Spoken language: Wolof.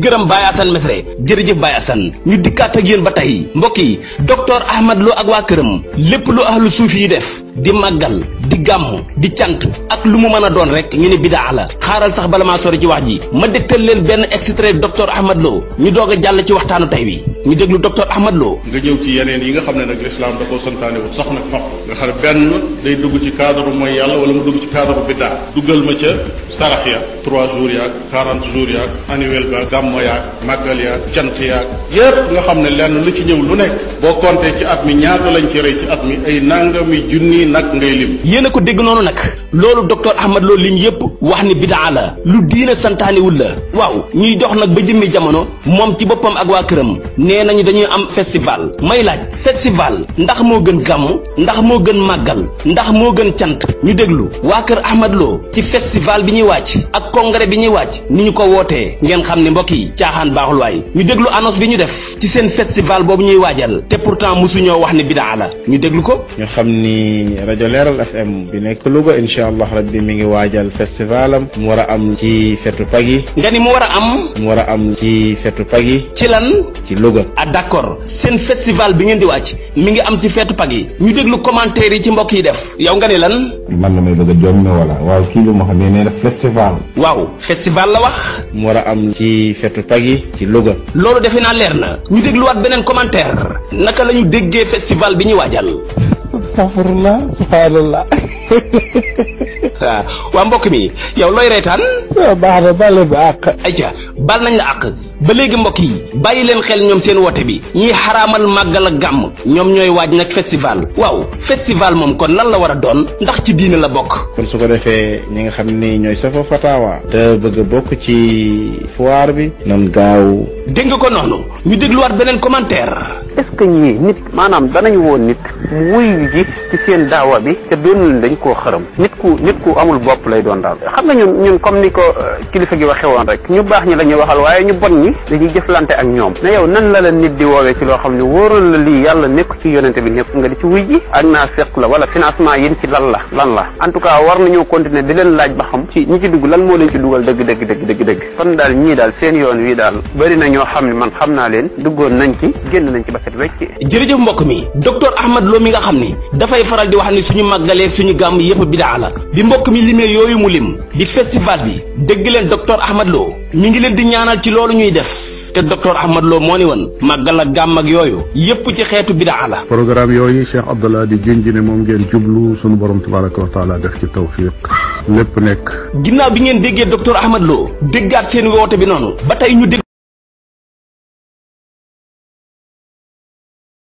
gërëm Baye Assane Mesre jërëjëf Baye Assane ñu dikkaat ak yéen ba tey mbokk yi docteur Ahmad Lo ak waa këram lépp lu ahlu suufi yi def di màggal di gàmm di cant ak lu mu mën a doon rek ñu ne bidaa la xaaral sax bala maa sori ci wax ji ma dégtal leen benn extrait docteur Ahmad Lo ñu doog a jàll ci waxtaanu tey wi ñu déglu docteur Ahmad Lo. nga ñëw ci yeneen yi nga xam ne nag l'islam da koo santaane wut sax nag fap nga xam ne benn day dugg ci cadre mooy yàlla wala mu dugg ci cadre bidaa duggal ma ca sarax ya 3 jours yaag 40 jours yaag annuel ba gàmmo yaag màggal yaag cant yaag yépp nga xam ne lenn lu ci ñëw lu nekk boo compté ci at mi ñaata lañ ci rey ci at mi ay nangami junni nag ngay lim. yéen a ko dégg noonu nag loolu docteur Ahmad Lo lim yépp wax ni bidaa la lu diina santaanewul la waaw ñuy dox nag ba jëmmi jamono moom ci boppam ak waa këram nee nañu dañuy am festival may laaj festival ndax moo gën gàmm ndax moo gën màggal ndax moo gën cant ñu déglu waa kër Ahmad Lo ci festival bi ñuy wàcc ak congrès bi ñuy wàcc ni ñu ko wootee ngeen xam ne mbokk yi caaxaan baaxul waay ñu déglu annonce bi ñu def ci seen festival boobu ñuy waajal te pourtant mosuñoo wax ne bidaa la ñu déglu ko. ñu xam ni rajo Leeral FM bi nekk Louga incha allah rabbi mi ngi waajal festivalam mu war a am ci fetu pagi. nga ni mu war a am ci fetu pagi. ci lan. ci Louga. ah d'accord seen festival bi ngeen di wàcc mi ngi am ci fetu pagi ñu déglu commentaire yi ci mbokk yi def yow nga ni lan. man la may bëgg a jomm wala waaw kii lu ma xam ne nee na festival. waaw festival la wax. mu war a am ci fetu pagi ci Louga. loolu defe naa leer na ñu dégluwaat beneen commentaire naka la ñu déggee festival bi ñu waajal. astaghfirullah subhanallah. waa mbokk mi yow looy reetaan. waaw baax na baal leen ba àq. ayca baal nañ la àq ba léegi mbokk yi bàyyi leen xel ñoom seen woote bi ñiy xaraamal màggal ak gàmm ñoom ñooy waaj nag festival waaw festival moom kon lan la war a doon ndax ci diine la bokk. kon su ko defee ñi nga xam ni ñooy safa fatawa te bëgg a bokk ci foire bi. nan gaaw. dégg nga ko noonu ñu dégluwaat beneen commentaire. est-ce que ñii nit maanaam danañu woon nit mu wuyu ji ci seen daawa bi te doonul dañ koo xërëm nit ku amul bopp lay doon daal xam nga ñun comme ni ko kilifa gi waxee woon rek ñu baax ñi la ñuy waxal waaye ñu bon ñi dañuy jëflante ak ñoom ne yow nan la nit di woowee ci loo xam ne wóoral la lii yàlla nekk ci yonente bi nekk nga di ci wuy ji ak naa fekk la wala financement yéen ci lan la en tout cas war nañoo continuer di leen laaj ba xam ci ñi ci dugg lan moo leen ci dugal dëgg kon daal ñii daal seen yoon wi daal bëri na ñoo xam ne man xam naa leen duggoon nañ ci génn nañ ci ba set wecc. jërëjëf mbokk mi docteur Ahmad Lo mi nga xam ni dafay faral di wax ni suñu màggalee suñu gàmm yëpp bidaa la bi mbokk mi limee yooyu mu lim di festival bi dégg leen docteur Ahmad Lo mi ngi leen di ñaanal ci loolu ñuy def te docteur Ahmad Lo moo ni woon màggal ak gàmm ak yooyu yépp ci xeetu bidaa la. programme yooyu Cheikh Abdallah di junj ne moom ngeen jublu sunu borom tabaraka wa taala def ci tawfiq lépp nekk. ginnaaw bi ngeen déggee docteur Ahmad Lo déggaat seen woote bi noonu ba tey ñu dégg